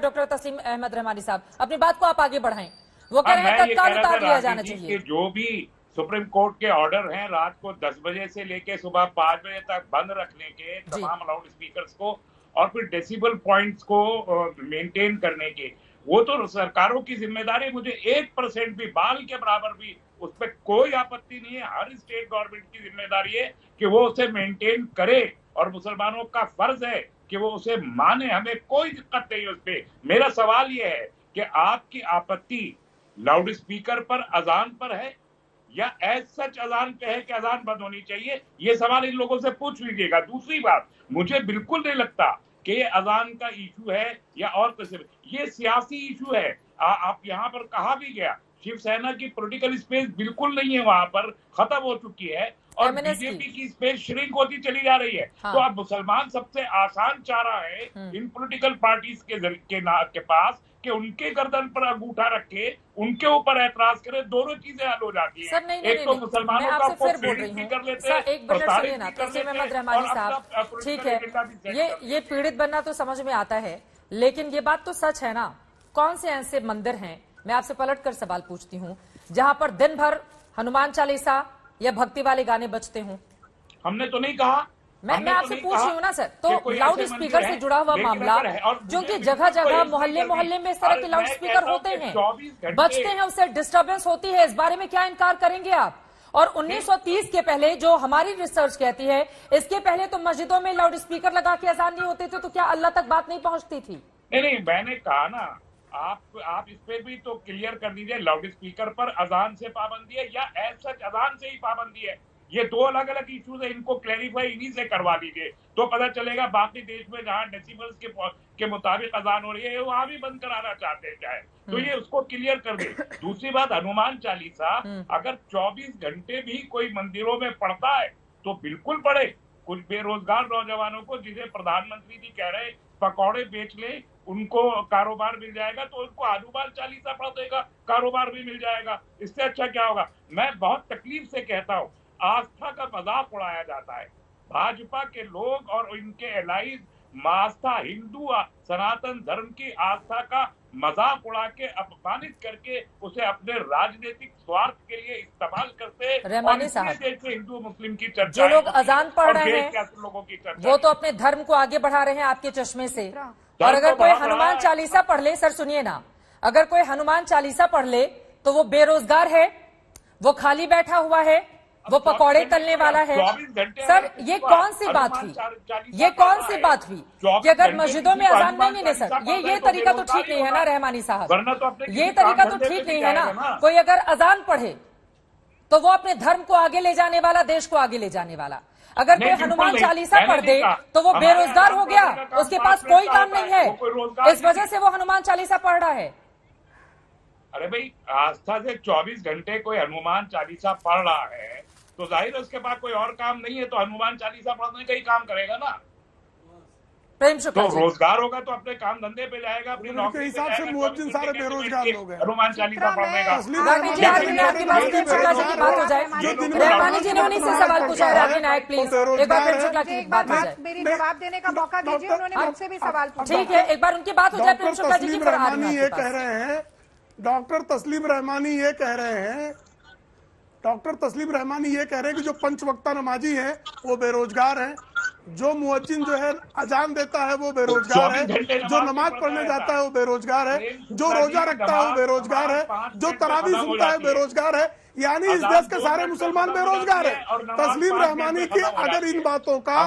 Doctor तस्लीम अहमद रहमानी साहब, अपनी बात को आप आगे बढ़ाएं। वो कह रहे हैं तत्काल उतार लिया जाना चाहिए। जो भी सुप्रीम कोर्ट के ऑर्डर हैं रात को 10 बजे से लेके सुबह 5 बजे तक बंद रखने के तमाम लाउड स्पीकर्स को और फिर डेसिबल पॉइंट्स को मेंटेन करने के, वो तो सरकारों की जिम्मेदारी। मुझे 1% भी, बाल के बराबर भी उस पर कोई आपत्ति नहीं है। हर स्टेट गवर्नमेंट की जिम्मेदारी है कि वो उसे मेंटेन करे और मुसलमानों का फर्ज है कि वो उसे माने। हमें कोई दिक्कत नहीं उस पर। मेरा सवाल ये है कि आपकी आपत्ति लाउड स्पीकर पर, अजान पर है या एज सच अजान पे है कि अजान बंद होनी चाहिए? ये सवाल इन लोगों से पूछ लीजिएगा। दूसरी बात, मुझे बिल्कुल नहीं लगता कि ये अजान का इशू है या और किसी, ये सियासी इशू है। आप यहाँ पर कहा भी गया, शिवसेना की पॉलिटिकल स्पेस बिल्कुल नहीं है, वहां पर खत्म हो चुकी है और बीजेपी की स्पेस श्रिंक होती चली जा रही है। हाँ। तो अब मुसलमान सबसे आसान चारा है इन पॉलिटिकल पार्टीज के पास कि उनके गर्दन पर अंगूठा रखे, उनके ऊपर ऐतराज करे, दोनों चीजें हल हो जाती है। सर, नहीं, एक तो मुसलमानों का फिर बोल रही हूँ, एक मिनट सुनिए ना तस्लीम अहमद रहमानी साहब। ठीक है, ये पीड़ित बनना तो समझ में आता है, लेकिन ये बात तो सच है ना, कौन से ऐसे मंदिर हैं, मैं आपसे पलट कर सवाल पूछती हूँ, जहां पर दिन भर हनुमान चालीसा या भक्ति वाले गाने बजते हों? हमने तो नहीं कहा। मैं आपसे पूछ रही हूँ ना सर। तो लाउड स्पीकर से जुड़ा हुआ मामला, जो कि जगह जगह मोहल्ले मोहल्ले में इस तरह के लाउड स्पीकर होते हैं, बजते हैं, उससे डिस्टर्बेंस होती है, इस बारे में क्या इनकार करेंगे आप? और 1930 के पहले जो हमारी रिसर्च कहती है, इसके पहले तो मस्जिदों में लाउड स्पीकर लगा के अजान नहीं होते थे, तो क्या अल्लाह तक बात नहीं पहुंचती थी? नहीं, मैंने कहा ना, आप इस पे भी तो क्लियर कर दीजिए, लाउड स्पीकर पर अजान से पाबंदी है या एज सच अजान से ही पाबंदी है? ये दो अलग अलग इश्यूज है, इनको क्लैरिफाई इन्हीं से करवा लीजिए तो पता चलेगा। बाकी देश में जहां डेसिबल्स के मुताबिक अजान हो रही है, वहां भी बंद कराना चाहते हैं चाहे, तो ये उसको क्लियर कर दे। दूसरी बात, हनुमान चालीसा अगर 24 घंटे भी कोई मंदिरों में पढ़ता है तो बिल्कुल पढ़े। कुछ बेरोजगार नौजवानों को, जिसे प्रधानमंत्री जी कह रहे पकौड़े बेच ले, उनको कारोबार मिल जाएगा, तो उनको हनुमान चालीसा पढ़ देगा, कारोबार भी मिल जाएगा। इससे अच्छा क्या होगा? मैं बहुत तकलीफ से कहता हूँ, आस्था का मजाक उड़ाया जाता है। भाजपा के लोग और इनके एलाइज आस्था, हिंदू सनातन धर्म की आस्था का मजाक उड़ा के, अपमानित करके उसे अपने राजनीतिक स्वार्थ के लिए इस्तेमाल करते। रहमानी साहब, हिंदू मुस्लिम की चर्चा, जो लोग अजान पढ़ रहे हैं लोगों की चर्चा, वो तो अपने धर्म को आगे बढ़ा रहे हैं आपके चश्मे से। और अगर कोई हनुमान चालीसा पढ़ ले, सर सुनिए ना, अगर कोई हनुमान चालीसा पढ़ ले तो वो बेरोजगार है, वो खाली बैठा हुआ है, वो पकौड़े तलने वाला है। सर, ये कौन सी बात हुई? ये कौन सी बात हुई कि अगर मस्जिदों में अजान नहीं सर, ये तरीका तो ठीक नहीं है ना रहमानी साहब, ये तरीका तो ठीक नहीं है ना। कोई अगर अजान पढ़े तो वो अपने धर्म को आगे ले जाने वाला, देश को आगे ले जाने वाला। अगर कोई हनुमान चालीसा पढ़ दे तो वो बेरोजगार हो गया, उसके पास कोई काम नहीं है, इस वजह से वो हनुमान चालीसा पढ़ रहा है। अरे भाई, आस्था से 24 घंटे कोई हनुमान चालीसा पढ़ रहा है तो जाहिर है उसके पास कोई और काम नहीं है, तो हनुमान चालीसा पढ़ने का ही काम करेगा ना। प्रेम शुक्ला तो रोजगार होगा तो अपने काम धंधे पे जाएगा, अपनी नौकरी के हिसाब से मुअज्जिन सारे बेरोजगार लोग हैं, हनुमान चालीसा पढ़ेगा। रहमानी जी ने उन्हीं से सवाल पूछा है। रागी नायक प्लीज एक बार प्रेम शुक्ला की बात हो जाए, मेरी जवाब देने का मौका दीजिए। उन्होंने मुझसे भी सवाल पूछा, ठीक है, एक बार उनकी बात हो जाए। प्रेम शुक्ला जी की ये कह रहे हैं, डॉक्टर तस्लीम रहमानी ये कह रहे हैं, डॉक्टर तस्लीम रहमानी ये कह रहे हैं कि जो पंचवक्ता नमाजी है वो बेरोजगार है, जो मुअज्जिन जो है अजान देता है वो बेरोजगार है, जो नमाज पढ़ने जाता है वो बेरोजगार है, जो रोजा रखता है वो बेरोजगार है, जो तरावी सुनता है बेरोजगार है। यानी इस देश के सारे मुसलमान बेरोजगार है। तस्लीम रहमानी की अगर इन बातों का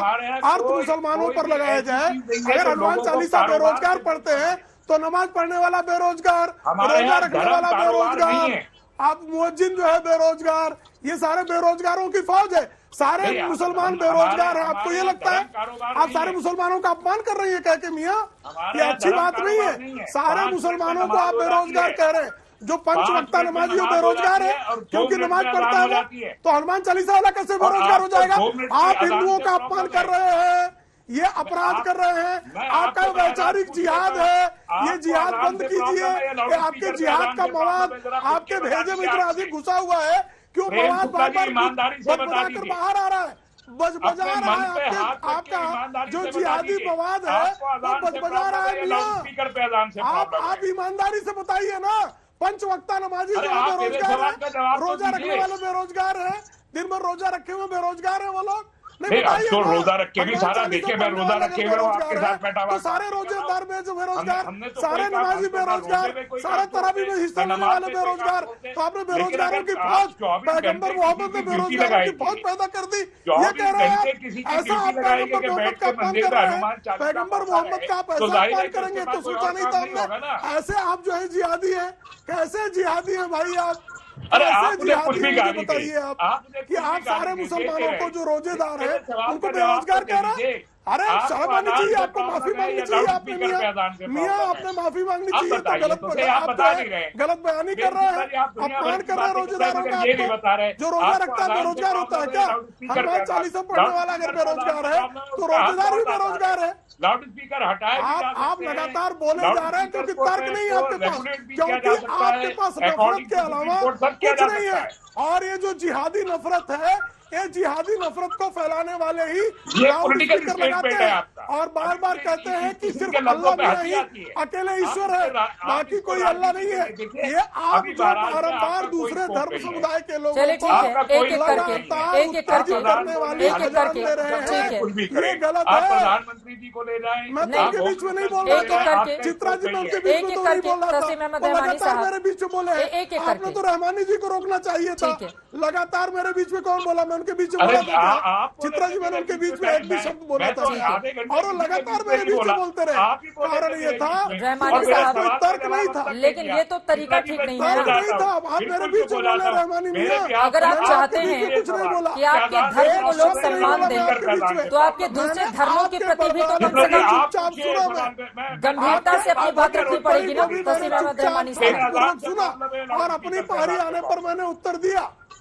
अर्थ मुसलमानों पर लगाया जाए, अगर हनुमान चालीसा बेरोजगार पढ़ते हैं तो नमाज पढ़ने वाला बेरोजगार, रोजा रखने वाला बेरोजगार, आप मुअज्जिन जो है बेरोजगार, ये सारे बेरोजगारों की फौज है। सारे मुसलमान बेरोजगार हैं। आपको ये लगता है आप सारे मुसलमानों का अपमान कर रही है कह के? मियाँ, ये अच्छी बात नहीं है। सारे मुसलमानों को आप बेरोजगार कह रहे हैं। जो पंचवक्ता नमाजी वो बेरोजगार है क्योंकि नमाज पढ़ता है वो, तो हनुमान चालीसा वाला कैसे बेरोजगार हो जाएगा? आप हिंदुओं का अपमान कर रहे हैं, ये अपराध कर रहे हैं। आपका वैचारिक जिहाद है, ये जिहाद बंद कीजिए। आपके जिहाद का मवाद आपके भेजे में इतना अधिक घुसा हुआ है, क्यों मवाद बार बार बाहर आ रहा है? बजबजा रहा है आपका जो जिहादी मवाद है वो बजबजा रहा है मियां। आप ईमानदारी से बताइए ना, 5 वक्ता नमाजी जो बेरोजगार है, रोजा रखने वाले बेरोजगार है, दिन भर रोजा रखे हुए बेरोजगार है वो लोग। नहीं, अब तो रोजा रखे भी सारा देखिए, मैं रोजा रखे हुए आपके साथ बैठा हुआ, तो सारे रोजेदार बेरोजगार, सारे नमाजी बेरोजगार, सारे तरावी में हिस्सा लेने वाले बेरोजगार। तो आपने बेरोजगारों की फौज, पैगंबर मोहम्मद ने बेरोजगारों की फौज पैदा कर दी। ये कह रहे हैं ऐसा आप पैगंबर मोहम्मद का अपमान कर रहे हैं, पैगंबर मोहम्मद का आप ऐसा अपमान करेंगे तो सोचा नहीं था हमने। ऐसे आप जो है जिहादी है, कैसे जिहादी है भाई आप? अरे आपने कुछ भी गाली बताइए आप कि आप सारे मुसलमानों को जो रोजेदार है उनको बेरोजगार कह रहे हैं। अरे शर्म आनी चाहिए आपको, माफी मांगनी चाहिए आपने मियां आपने माफी मांगनी चाहिए। तो गलत बयानी कर रहे हैं, अपमान कर रहे हैं रोजेदारों का। जो रोजा रखता है बेरोजगार होता है क्या? हनुमान चालीसा पढ़ने वाला अगर बेरोजगार है तो रोजेदार भी बेरोजगार है। लाउड स्पीकर हटाए आप लगातार बोले जा रहे हैं क्योंकि तर्क नहीं है आपके पास, क्योंकि आपके पास नफरत के अलावा कुछ नहीं है। और ये जो जिहादी नफरत है, ये जिहादी नफरत को फैलाने वाले ही लाउड स्पीकर लगाते हैं और बार बार कहते हैं कि सिर्फ अल्लाह में ही अकेले ईश्वर है, बाकी कोई अल्लाह नहीं है। ये आप जो बारम्बार दूसरे धर्म समुदाय के लोगों चलिए ठीक है, एक एक करके करने वाले दे रहे हैं, ये गलत है। प्रधानमंत्री जी को ले जाए, मैं तो उनके बीच में नहीं बोल रहा था, चित्रा जी मैं उनके बीच में तो नहीं बोल रहा था, लगातार मेरे बीच में बोले हैं। आपने तो रहमानी जी को रोकना चाहिए था, लगातार मेरे बीच में कौन बोला? मैं उनके बीच में बोला था, चित्रा जी मैंने उनके बीच में एक भी शब्द बोला था और वो लगातार मेरे बीच में बोलते रहे। कारण ये था रहमानी साहब, कोई तर्क नहीं था, लेकिन ये तो तरीका ठीक नहीं है तर्क नहीं था। आप मेरे बीच में बोले रहमानी मियां, अगर आप चाहते हैं कि आपके धर्म को लोग सम्मान दें तो आपके दूसरे धर्मों के प्रति भी तो कम से कम चुपचाप सुना, गंभीरता से अपनी बात रखनी पड़ेगी ना। तस्लीम अहमद रहमानी साहब सुना और अपनी पारी आने पर मैंने उत्तर दिया।